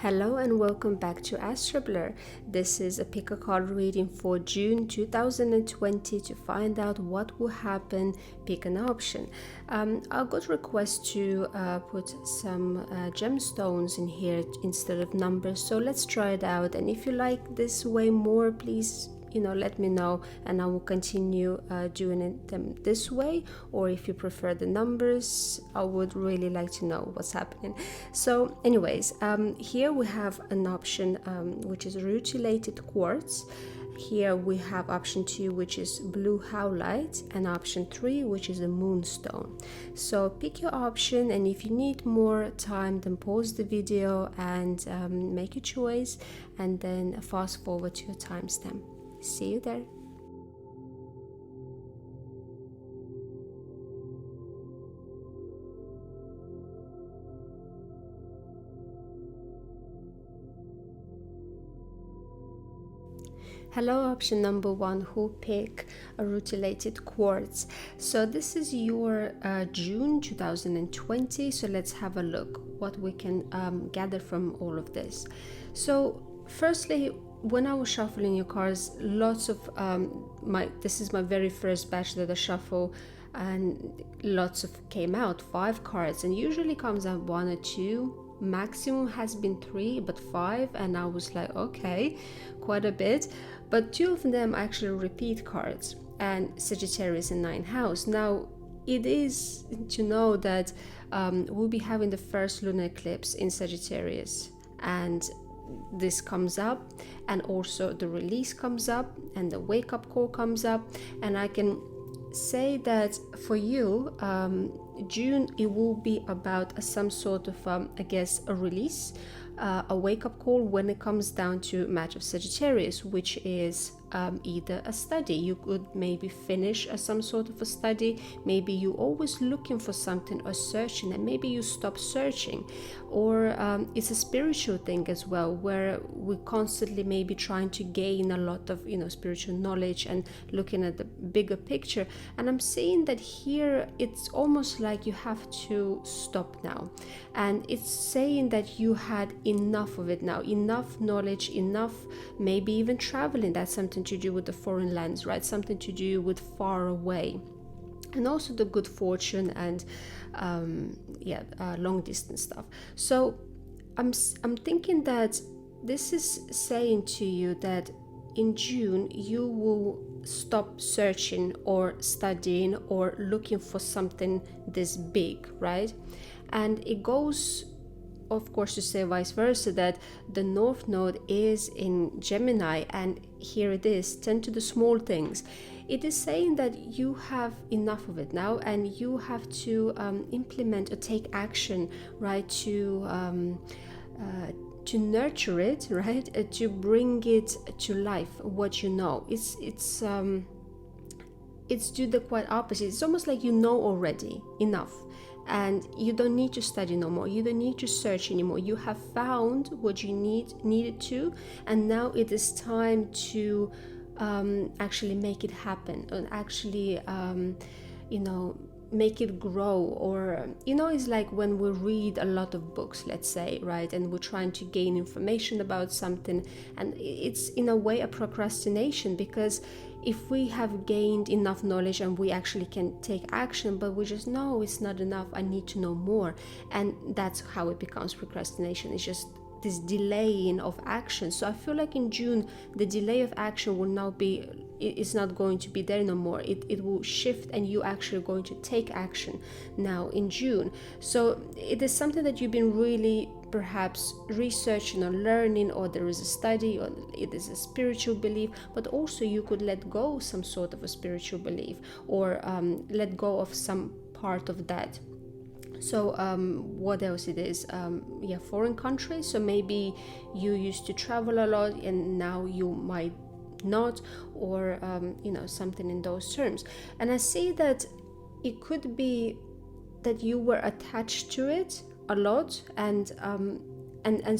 Hello and welcome back to Astroblur. This is a pick a card reading for June 2020 to find out what will happen. Pick an option. I got requests to put some gemstones in here instead of numbers, so let's try it out. And if you like this way more, please let me know and I will continue doing them this way, or if you prefer the numbers, I would really like to know what's happening. So anyways, here we have an option which is rutilated quartz. Here we have option 2, which is blue howlite, and option 3, which is a moonstone. So pick your option, and if you need more time, then pause the video and make your choice, and then fast forward to your timestamp. See you there. Hello, option number 1, who pick a rutilated quartz. So this is your June 2020. So let's have a look what we can gather from all of this. So firstly, when I was shuffling your cards, lots of this is my very first batch that I shuffle, and lots of came out 5 cards, and usually comes out 1 or 2, maximum has been 3, but 5, and I was like, okay, quite a bit. But 2 of them actually repeat cards, and Sagittarius in 9th house. Now it is to know that we'll be having the first lunar eclipse in Sagittarius, and this comes up, and also the release comes up, and the wake-up call comes up. And I can say that for you, June, it will be about some sort of I guess a release, a wake-up call when it comes down to match of Sagittarius, which is either a study. You could maybe finish some sort of a study, maybe you always looking for something or searching, and maybe you stop searching, or it's a spiritual thing as well, where we're constantly maybe trying to gain a lot of spiritual knowledge and looking at the bigger picture. And I'm saying that here it's almost like you have to stop now, and it's saying that you had enough of it now, enough knowledge, enough maybe even traveling. That's something to do with the foreign lands, right? Something to do with far away, and also the good fortune and long distance stuff. So I'm thinking that this is saying to you that in June you will stop searching or studying or looking for something this big, right? And it goes, of course, to say vice versa, that the North Node is in Gemini, and here it is, tend to the small things. It is saying that you have enough of it now, and you have to implement or take action, right, to nurture it, right, to bring it to life. What you know, it's do the quite opposite. It's almost like already enough, and you don't need to study no more, you don't need to search anymore. You have found what you needed to, and now it is time to actually make it happen, and actually make it grow. Or it's like when we read a lot of books, let's say, right, and we're trying to gain information about something, and it's in a way a procrastination, because if we have gained enough knowledge and we actually can take action, but we just know it's not enough, I need to know more, and that's how it becomes procrastination. It's just this delaying of action. So I feel like in June the delay of action will now be, it's not going to be there no more. It will shift, and you actually are going to take action now in June. So it is something that you've been really perhaps researching or learning, or there is a study, or it is a spiritual belief, but also you could let go some sort of a spiritual belief, or let go of some part of that. So what else it is, foreign countries. So maybe you used to travel a lot and now you might not, or something in those terms. And I see that it could be that you were attached to it a lot, and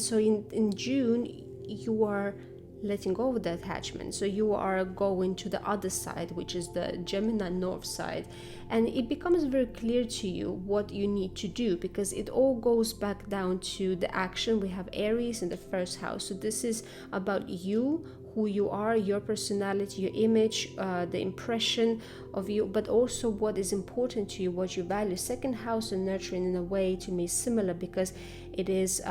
so in June you are letting go of the attachment. So you are going to the other side, which is the Gemini north side, and it becomes very clear to you what you need to do, because it all goes back down to the action. We have Aries in the first house, so this is about you, who you are, your personality, your image, the impression of you, but also what is important to you, what you value. Second house and nurturing, in a way, to me, similar, because it is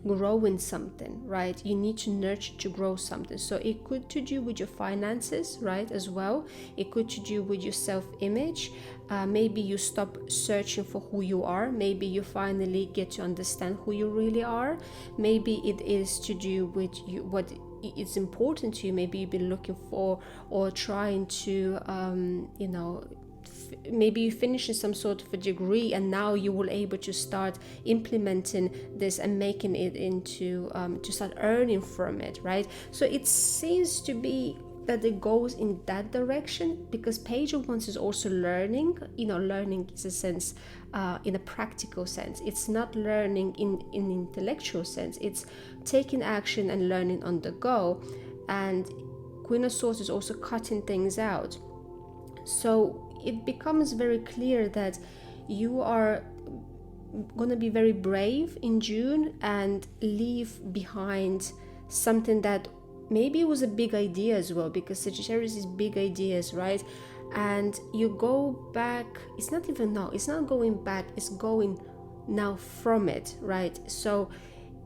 growing something, right? You need to nurture to grow something. So it could to do with your finances, right, as well. It could to do with your self-image. Maybe you stop searching for who you are. Maybe you finally get to understand who you really are. Maybe it is to do with you, what it's important to you. Maybe you've been looking for or trying to maybe you finish some sort of a degree, and now you will able to start implementing this and making it into to start earning from it, right? So it seems to be that it goes in that direction, because Page of Wands is also learning. Learning is a sense, in a practical sense. It's not learning in intellectual sense. It's taking action and learning on the go. And Queen of Swords is also cutting things out. So it becomes very clear that you are going to be very brave in June and leave behind something that maybe it was a big idea as well, because Sagittarius is big ideas, right? And you go back. It's not going back, it's going now from it, right? So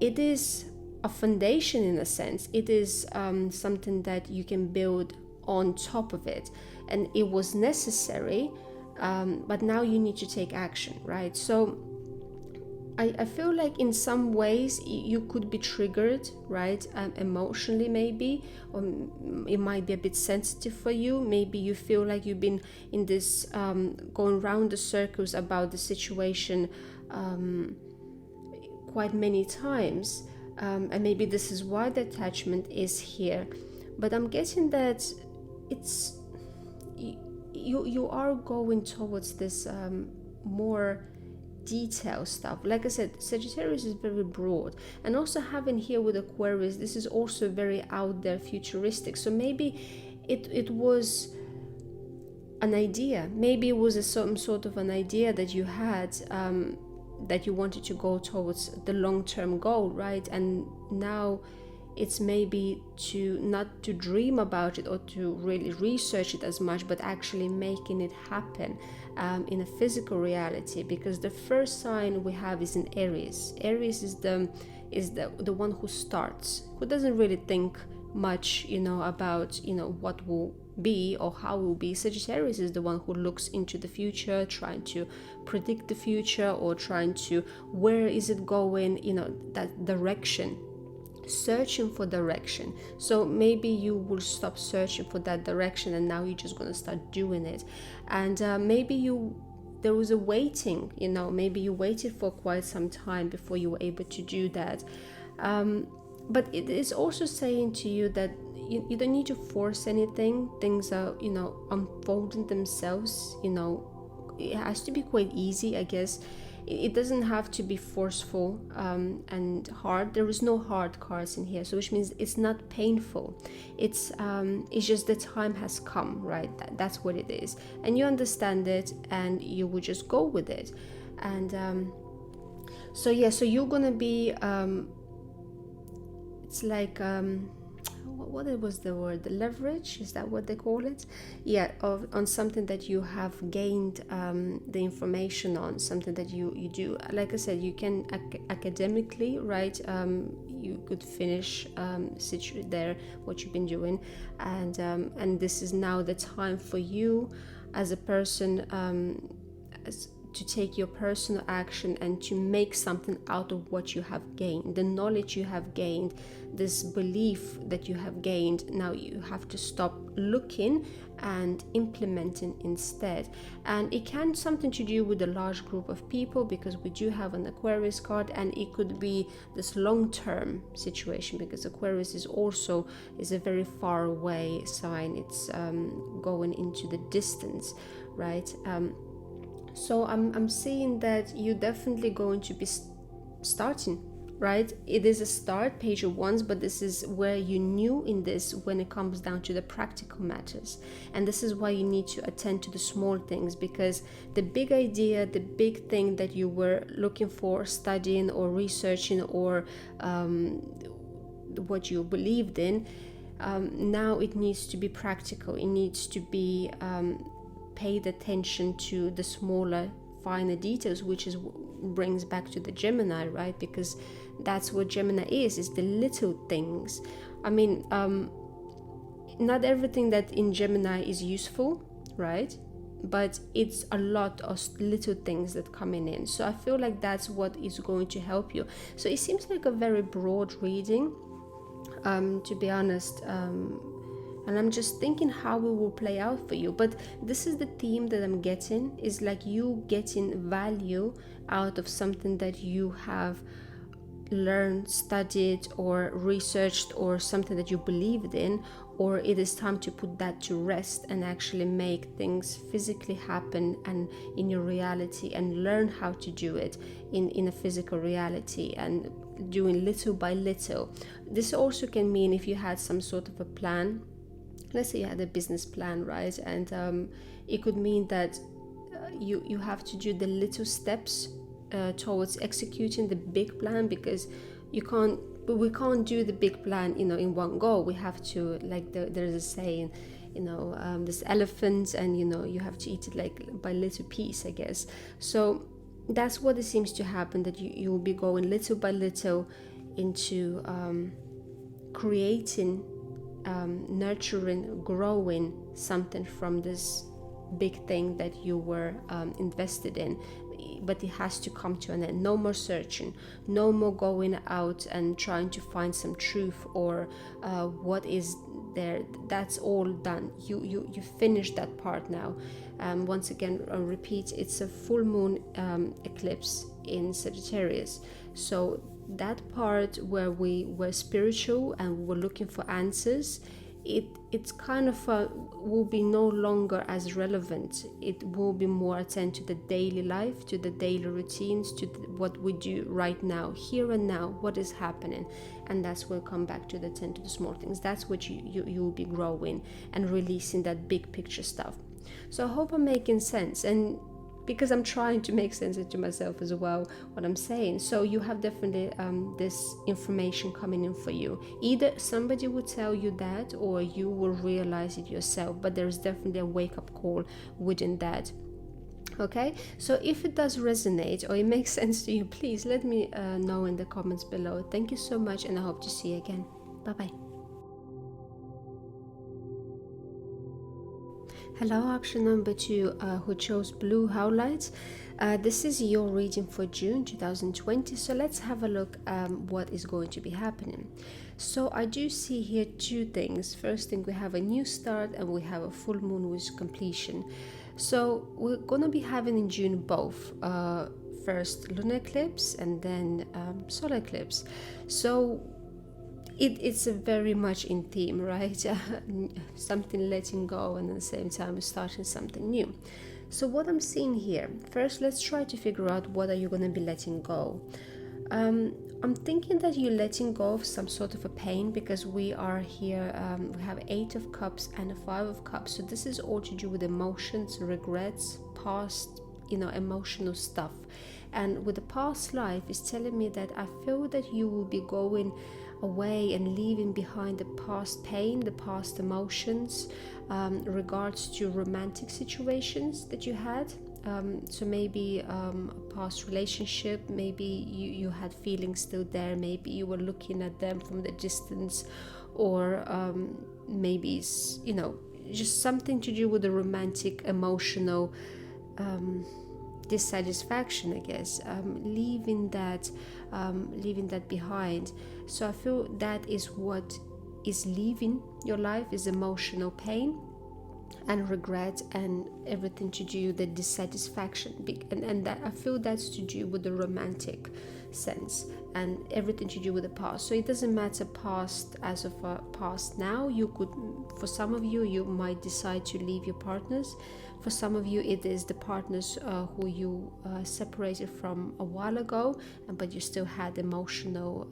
it is a foundation in a sense. It is something that you can build on top of it, and it was necessary, but now you need to take action, right? So I feel like in some ways you could be triggered, right, emotionally maybe, or it might be a bit sensitive for you. Maybe you feel like you've been in this going round the circles about the situation quite many times, and maybe this is why the attachment is here. But I'm guessing that it's you are going towards this more detail stuff. Like I said, Sagittarius is very broad, and also having here with Aquarius, this is also very out there, futuristic. So maybe it was an idea. Maybe it was some sort of an idea that you had, that you wanted to go towards the long-term goal, right? And now it's maybe not to dream about it or to really research it as much, but actually making it happen in a physical reality. Because the first sign we have is in Aries. Aries is the one who starts, who doesn't really think much, about what will be or how it will be. Sagittarius is the one who looks into the future, trying to predict the future, or trying to, where is it going, that direction, searching for direction. So maybe you will stop searching for that direction, and now you're just going to start doing it. And maybe there was a waiting, maybe you waited for quite some time before you were able to do that. But it is also saying to you that you don't need to force anything. Things are, unfolding themselves. It has to be quite easy, I guess. It doesn't have to be forceful and hard. There is no hard cards in here, so which means it's not painful. It's just the time has come, right? That's what it is, and you understand it, and you will just go with it. And so you're gonna be. It's like what was the word? The leverage, is that what they call it? Yeah, on something that you have gained the information on, something that you do. Like I said, you can academically, right? You could finish there what you've been doing, and this is now the time for you as a person to take your personal action and to make something out of what you have gained, the knowledge you have gained, this belief that you have gained. Now you have to stop looking and implementing instead. And it can something to do with a large group of people, because we do have an Aquarius card, and it could be this long-term situation, because Aquarius is a very far away sign. It's going into the distance, right? So I'm seeing that you're definitely going to be starting right? It is a start, page of wands, but this is where you knew in this when it comes down to the practical matters. And this is why you need to attend to the small things, because the big idea, the big thing that you were looking for, studying or researching, or what you believed in, now it needs to be practical. It needs to be paid attention to the smaller, finer details, which is brings back to the Gemini, right? Because that's what Gemini is the little things. I mean, not everything that in Gemini is useful, right? But it's a lot of little things that coming in. So I feel like that's what is going to help you. So it seems like a very broad reading, to be honest. And I'm just thinking how it will play out for you. But this is the theme that I'm getting, is like you getting value out of something that you have learned, studied, or researched, or something that you believed in, or it is time to put that to rest and actually make things physically happen and in your reality, and learn how to do it in a physical reality, and doing little by little. This also can mean if you had some sort of a plan. Let's say you had a business plan, right? And it could mean that you have to do the little steps towards executing the big plan, because we can't do the big plan, in one go. We have to, like there's a saying, this elephant, and you have to eat it like by little piece, I guess. So that's what it seems to happen, that you will be going little by little into creating, nurturing, growing something from this big thing that you were invested in. But it has to come to an end. No more searching, no more going out and trying to find some truth or what is there. That's all done. You finished that part now. Once again, I'll repeat, it's a full moon eclipse in Sagittarius. So that part where we were spiritual and we were looking for answers, it's kind of will be no longer as relevant. It will be more attend to the daily life, to the daily routines, to what we do right now, here and now, what is happening. And that's where come back to the attend to the small things. That's what you will be growing and releasing that big picture stuff. So I hope I'm making sense, and because I'm trying to make sense to myself as well, what I'm saying. So you have definitely this information coming in for you. Either somebody will tell you that, or you will realize it yourself, but there's definitely a wake-up call within that. Okay, so if it does resonate or it makes sense to you, please let me know in the comments below. Thank you so much, and I hope to see you again. Bye-bye. Hello, option number 2, who chose blue highlights. This is your reading for June 2020. So let's have a look what is going to be happening. So I do see here two things. First thing, we have a new start and we have a full moon with completion. So we're going to be having in June both. First lunar eclipse and then solar eclipse. So it's a very much in theme, right? Something letting go, and at the same time starting something new. So what I'm seeing here, first let's try to figure out what are you going to be letting go. I'm thinking that you're letting go of some sort of a pain, because we are here, we have 8 of Cups and a 5 of Cups. So this is all to do with emotions, regrets, past, emotional stuff. And with the past life, it's telling me that I feel that you will be going away and leaving behind the past pain, the past emotions, regards to romantic situations that you had. So maybe a past relationship, maybe you had feelings still there, maybe you were looking at them from the distance, or maybe it's, just something to do with the romantic, emotional dissatisfaction, I guess, leaving that behind. So I feel that is what is leaving your life, is emotional pain. and regret and everything to do with the dissatisfaction, and that I feel that's to do with the romantic sense and everything to do with the past. So it doesn't matter past as of a past now. You could, for some of you, you might decide to leave your partners. For some of you, it is the partners who you separated from a while ago, but you still had emotional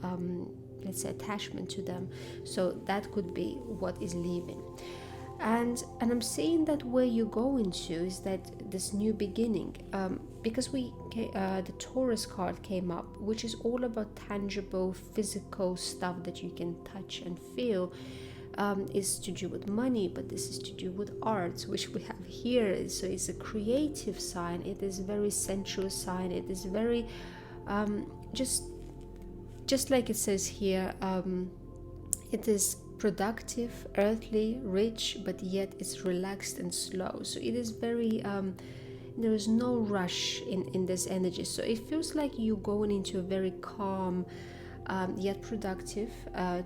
let's say attachment to them. So that could be what is leaving. And I'm saying that where you're going to is that this new beginning, because the Taurus card came up, which is all about tangible physical stuff that you can touch and feel, is to do with money, but this is to do with arts, which we have here. So it's a creative sign, it is very sensual sign, it is very just like it says here, it is productive, earthly, rich, but yet it's relaxed and slow. So it is very there is no rush in this energy. So it feels like you're going into a very calm yet productive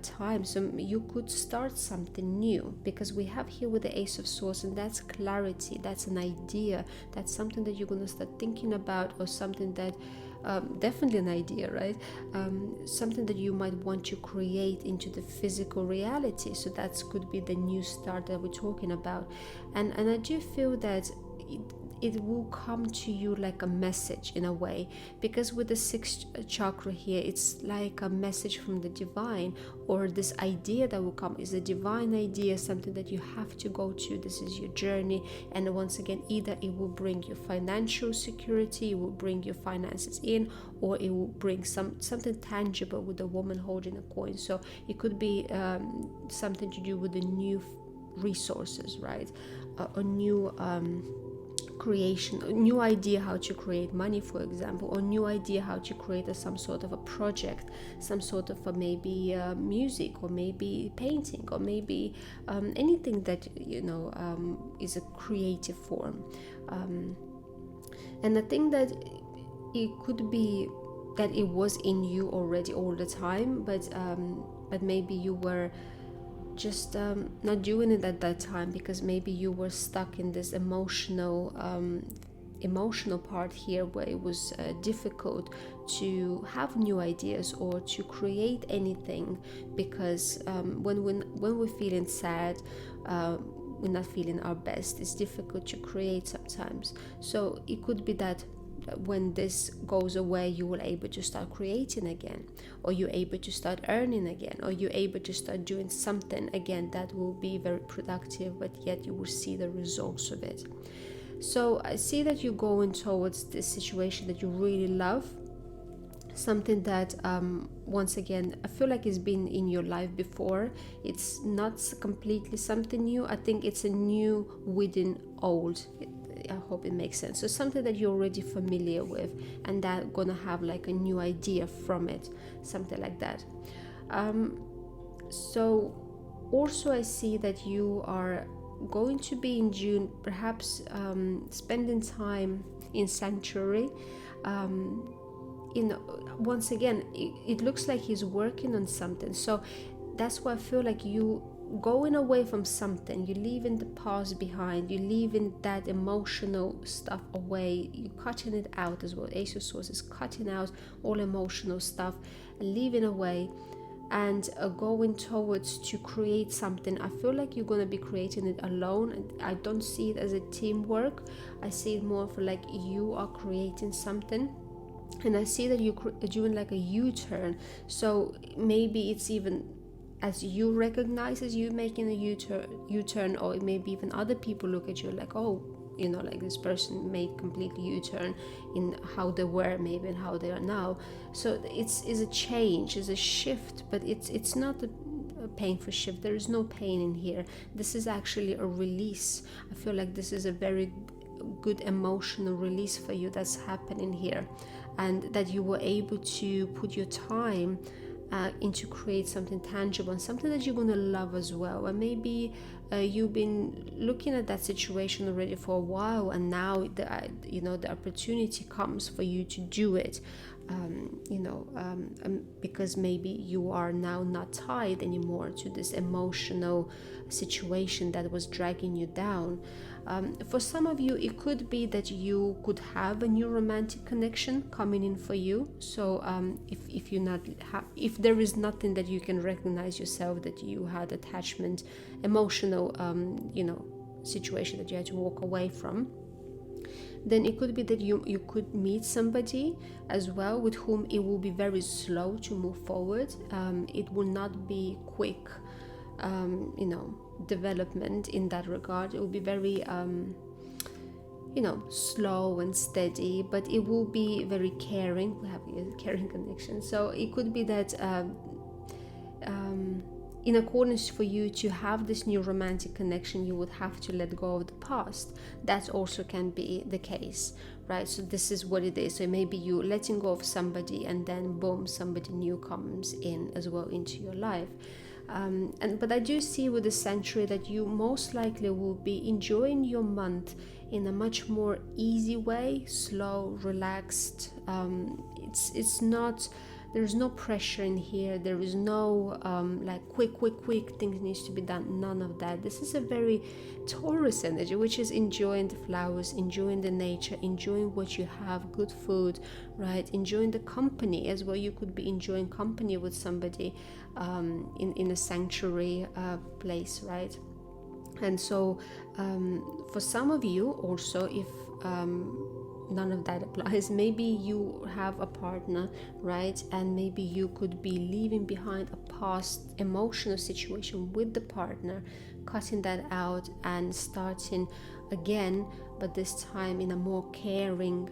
time. So you could start something new, because we have here with the Ace of Swords, and that's clarity, that's an idea, that's something that you're going to start thinking about, or something that definitely an idea, right? Something that you might want to create into the physical reality. So that could be the new start that we're talking about. And I do feel that it will come to you like a message in a way, because with the sixth chakra here, it's like a message from the divine, or this idea that will come is a divine idea, something that you have to go to. This is your journey, and once again, either it will bring you financial security, it will bring your finances in, or it will bring something tangible, with the woman holding a coin. So it could be something to do with the new resources, right? A new creation, a new idea how to create money, for example, or new idea how to create some sort of a project, some sort of maybe music, or maybe painting, or maybe anything that is a creative form. And I think that it could be that it was in you already all the time, but maybe you were just not doing it at that time, because maybe you were stuck in this emotional part here, where it was difficult to have new ideas or to create anything, because when we're feeling sad, we're not feeling our best, it's difficult to create sometimes. So it could be that when this goes away, you will able to start creating again, or you're able to start earning again, or you're able to start doing something again that will be very productive, but yet you will see the results of it. So I see that you're going towards this situation that you really love, something that once again I feel like it's been in your life before. It's not completely something new. I think it's a new within old. I hope it makes sense. So something that you're already familiar with, and that gonna have like a new idea from it, something like that. So also I see that you are going to be in June, perhaps spending time in sanctuary. Once again, it looks like he's working on something. So that's why I feel like you going away from something, you're leaving the past behind, you're leaving that emotional stuff away, you're cutting it out as well. Ace of Swords is cutting out all emotional stuff and leaving away, and going towards to create something. I feel like you're going to be creating it alone. I don't see it as a teamwork. I see it more for like you are creating something. And I see that you're doing like a U-turn. So maybe it's even as you recognize as you making a U-turn, or maybe even other people look at you like, oh, like this person made completely U-turn in how they were maybe and how they are now. So it's a change, it's a shift, but it's not a painful shift. There is no pain in here. This is actually a release. I feel like this is a very good emotional release for you that's happening here, and that you were able to put your time into create something tangible and something that you're going to love as well. And maybe you've been looking at that situation already for a while, and now the opportunity comes for you to do it. because maybe you are now not tied anymore to this emotional situation that was dragging you down. For some of you, it could be that you could have a new romantic connection coming in for you. So if there is nothing that you can recognize yourself that you had attachment, emotional, situation that you had to walk away from, then it could be that you could meet somebody as well with whom it will be very slow to move forward. It will not be quick, development in that regard. It will be very, slow and steady, but it will be very caring. We have a caring connection. So it could be that in accordance for you to have this new romantic connection, you would have to let go of the past. That also can be the case, right? So this is what it is. So maybe you letting go of somebody, and then boom, somebody new comes in as well into your life. But I do see with the Sanctuary that you most likely will be enjoying your month in a much more easy way, slow, relaxed. It's not. There's no pressure in here. There is no quick things needs to be done. None of that. This is a very Taurus energy, which is enjoying the flowers, enjoying the nature, enjoying what you have, good food, right? Enjoying the company as well. You could be enjoying company with somebody in a sanctuary place, right? And so for some of you also, if none of that applies, maybe you have a partner, right? And maybe you could be leaving behind a past emotional situation with the partner, cutting that out and starting again, but this time in a more caring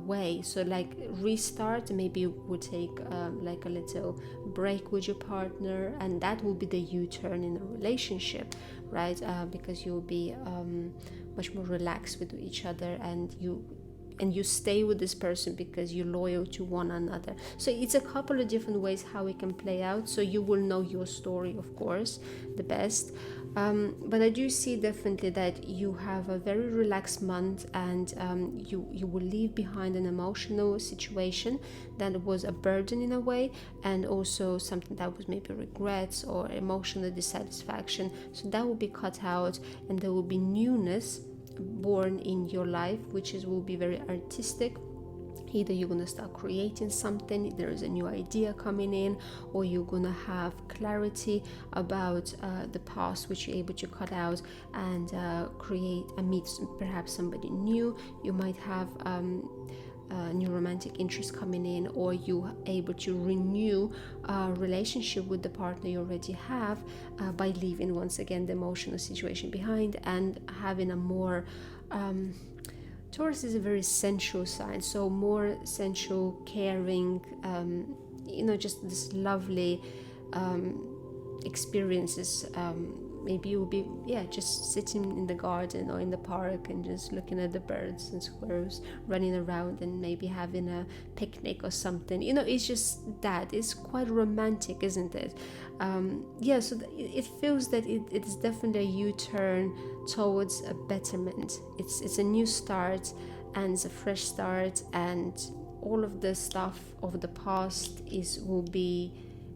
way. So like restart, maybe you would take like a little break with your partner, and that will be the U-turn in a relationship, right? Because you'll be much more relaxed with each other, and you stay with this person because you're loyal to one another. So it's a couple of different ways how it can play out. So you will know your story, of course, the best. But I do see definitely that you have a very relaxed month, and you will leave behind an emotional situation that was a burden in a way, and also something that was maybe regrets or emotional dissatisfaction. So that will be cut out, and there will be newness born in your life, which will be very artistic. Either you're going to start creating something, there is a new idea coming in, or you're going to have clarity about the past, which you're able to cut out and create and meet perhaps somebody new. You might have new romantic interest coming in, or you are able to renew a relationship with the partner you already have by leaving once again the emotional situation behind and having a more Taurus is a very sensual sign, so more sensual, caring, just this lovely experiences. Maybe you'll be just sitting in the garden or in the park and just looking at the birds and squirrels running around, and maybe having a picnic or something. It's just that. It's quite romantic, isn't it? So it feels that it is definitely a U-turn towards a betterment. It's a new start, and it's a fresh start, and all of the stuff of the past will be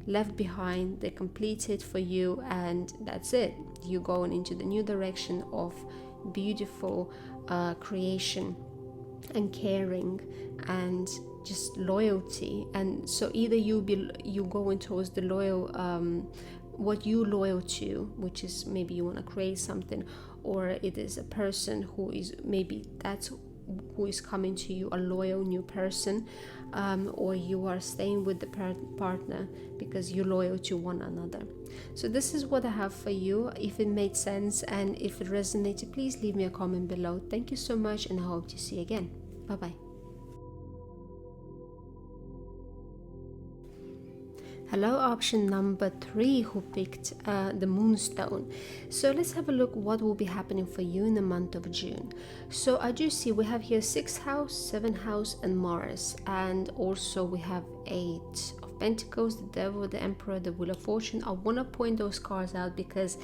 left behind. They completed for you, and that's it. You're going into the new direction of beautiful creation and caring and just loyalty. And so either you going towards the loyal what you loyal to, which is maybe you want to create something, or it is a person who is maybe that's who is coming to you, a loyal new person, or you are staying with the partner because you're loyal to one another. So this is what I have for you. If it made sense and if it resonated, please leave me a comment below. Thank you so much, and I hope to see you again. Bye bye. Hello, option number 3 who picked the Moonstone. So let's have a look what will be happening for you in the month of June. So I do see we have here 6th house, 7th house and Mars, and also we have 8 of Pentacles, the Devil, the Emperor, the Wheel of Fortune. I want to point those cards out because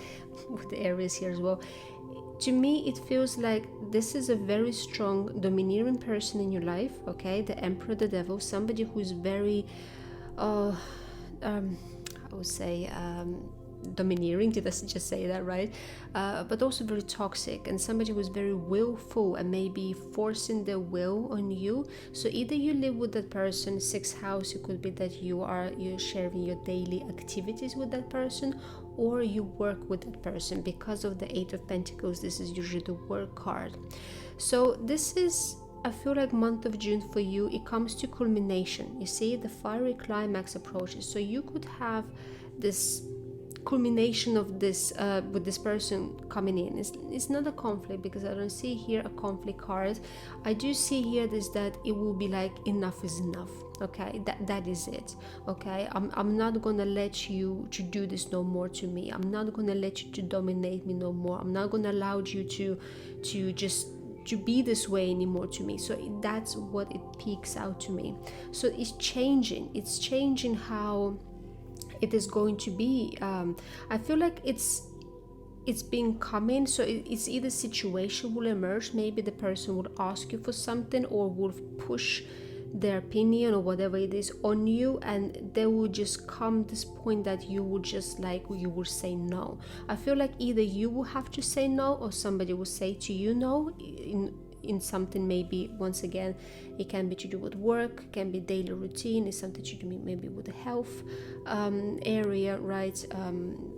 with the Aries here as well, to me it feels like this is a very strong domineering person in your life. Okay, the Emperor, the Devil, somebody who's very I would say domineering, did I just say that right? But also very toxic, and somebody who's very willful and maybe forcing their will on you. So either you live with that person, sixth house, it could be that you're sharing your daily activities with that person, or you work with that person. Because of the Eight of Pentacles, this is usually the work card. So this is, I feel like, month of June for you, it comes to culmination. You see, the fiery climax approaches. So you could have this culmination of this with this person coming in. It's not a conflict, because I don't see here a conflict card. I do see here this, that it will be like enough is enough. Okay, that is it. Okay, I'm not gonna let you to do this no more to me. I'm not gonna let you to dominate me no more. I'm not gonna allow you to just to be this way anymore to me. So that's what it peaks out to me. So it's changing how it is going to be. I feel like it's been coming. So it's either situation will emerge, maybe the person will ask you for something, or will push their opinion or whatever it is on you, and there will just come this point that you will just like, you will say no. I feel like either you will have to say no, or somebody will say to you no in something. Maybe once again, it can be to do with work, can be daily routine, it's something to do maybe with the health area, right?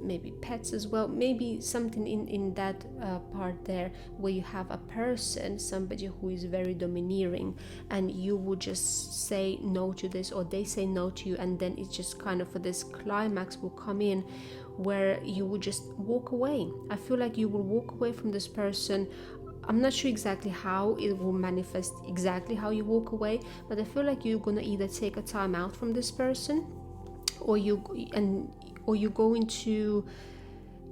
Maybe pets as well, maybe something in that part there, where you have a person, somebody who is very domineering, and you would just say no to this, or they say no to you, and then it's just kind of, for this climax will come in where you would just walk away. I feel like you will walk away from this person. I'm not sure exactly how it will manifest, exactly how you walk away, but I feel like you're gonna either take a time out from this person, or you're going to,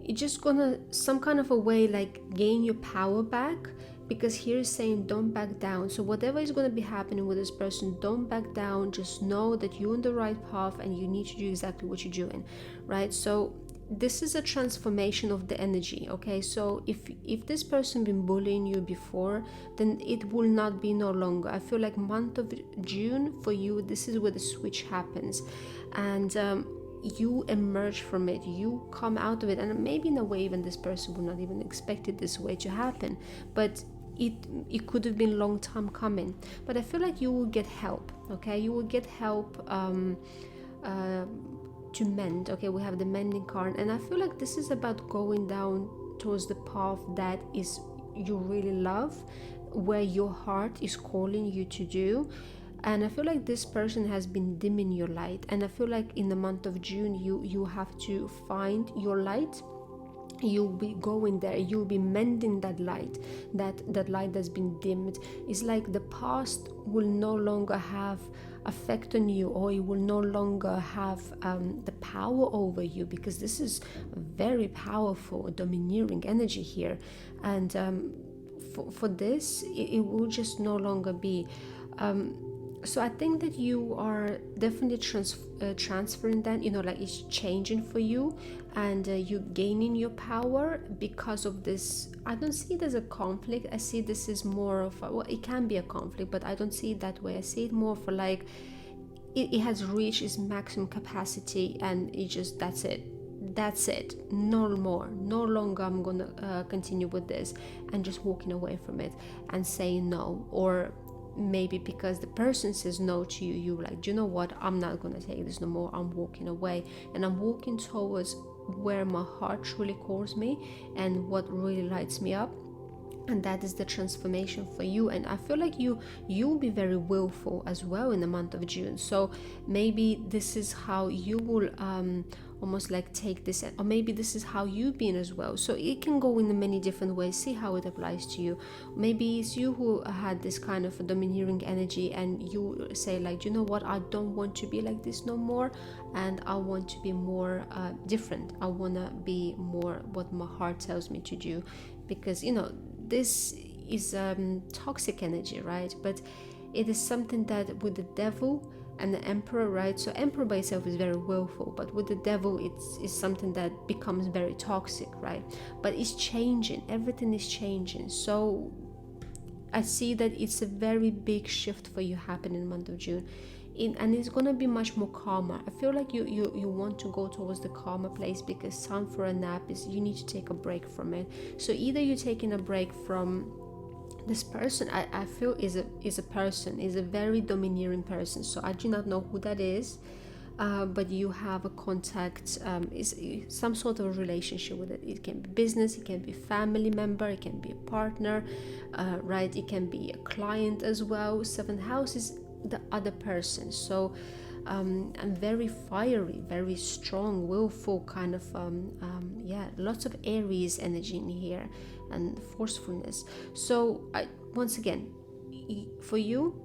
you're just gonna some kind of a way like gain your power back, because here is saying don't back down. So whatever is going to be happening with this person, don't back down. Just know that you're on the right path and you need to do exactly what you're doing, right? So this is a transformation of the energy. Okay, so if this person been bullying you before, then it will not be no longer. I feel like month of June for you, this is where the switch happens, and you emerge from it, you come out of it, and maybe in a way even this person would not even expect it this way to happen, but it could have been a long time coming. But I feel like you will get help. Okay, you will get help to mend. Okay, we have the mending card, and I feel like this is about going down towards the path that is you really love, where your heart is calling you to do. And I feel like this person has been dimming your light, and I feel like in the month of June you have to find your light. You'll be going there, you'll be mending that light, that light that's been dimmed. It's like the past will no longer have effect on you, or it will no longer have the power over you, because this is a very powerful domineering energy here. And for this, it will just no longer be. So I think that you are definitely transferring that, like it's changing for you, and you gaining your power because of this. I don't see it as a conflict. I see this is more of well, it can be a conflict, but I don't see it that way. I see it more for like it has reached its maximum capacity, and it just that's it, no more, no longer I'm gonna continue with this, and just walking away from it and saying no. Or maybe because the person says no to you, you're like, do you know what, I'm not gonna take this no more, I'm walking away, and I'm walking towards where my heart truly calls me and what really lights me up. And that is the transformation for you. And I feel like you'll be very willful as well in the month of June. So maybe this is how you will almost like take this, or maybe this is how you've been as well. So it can go in many different ways. See how it applies to you. Maybe it's you who had this kind of a domineering energy, and you say like, you know what, I don't want to be like this no more, and I want to be more different. I want to be more what my heart tells me to do, because this is toxic energy, right? But it is something that with the devil, and the Emperor, right? So Emperor by itself is very willful, but with the Devil, it's something that becomes very toxic, right? But it's changing, everything is changing. So I see that it's a very big shift for you happening in the month of June. And it's going to be much more calmer. I feel like you want to go towards the calmer place, because time for a nap is you need to take a break from it. So either you're taking a break from this person, I feel is a person, is a very domineering person. So I do not know who that is, but you have a contact, is some sort of relationship with it. It can be business, it can be family member, it can be a partner, right? It can be a client as well. Seventh house is the other person. So I'm very fiery, very strong, willful kind of yeah, lots of Aries energy in here and forcefulness. So once again, for you,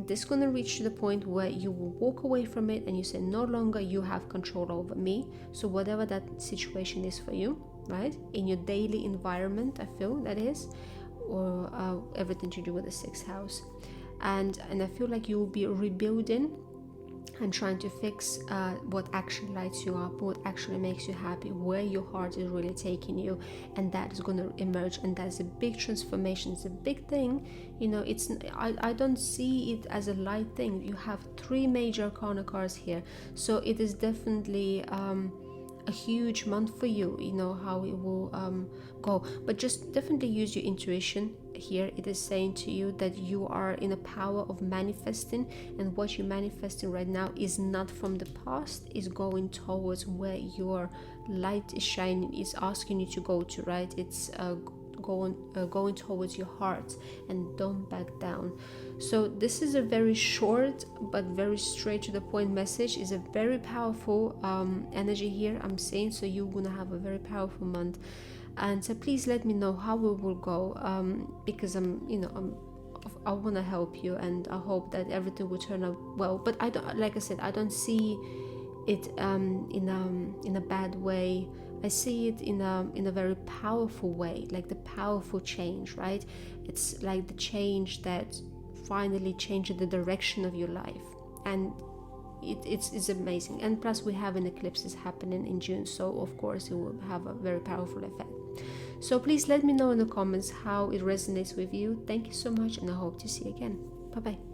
this is going to reach to the point where you will walk away from it and you say, no longer you have control over me. So whatever that situation is for you, right, in your daily environment, I feel that is, or everything to do with the sixth house, and I feel like you will be rebuilding and trying to fix what actually lights you up, what actually makes you happy, where your heart is really taking you, and that is going to emerge. And that's a big transformation. It's a big thing, you know. It's I don't see it as a light thing. You have 3 major arcana cards here, so it is definitely a huge month for you. You know how it will go, but just definitely use your intuition. Here it is saying to you that you are in a power of manifesting, and what you're manifesting right now is not from the past, is going towards where your light is shining, is asking you to go to, right? It's going towards your heart, and don't back down. So this is a very short but very straight to the point message. Is a very powerful energy here, I'm saying. So you're gonna have a very powerful month, and so please let me know how it will go, because I want to help you, and I hope that everything will turn out well. But I don't, like I said, I don't see it in a bad way. I see it in a very powerful way, like the powerful change, right? It's like the change that finally changed the direction of your life, and it's amazing. And plus we have an eclipse happening in June, so of course it will have a very powerful effect. So please let me know in the comments how it resonates with you. Thank you so much, and I hope to see you again. Bye bye.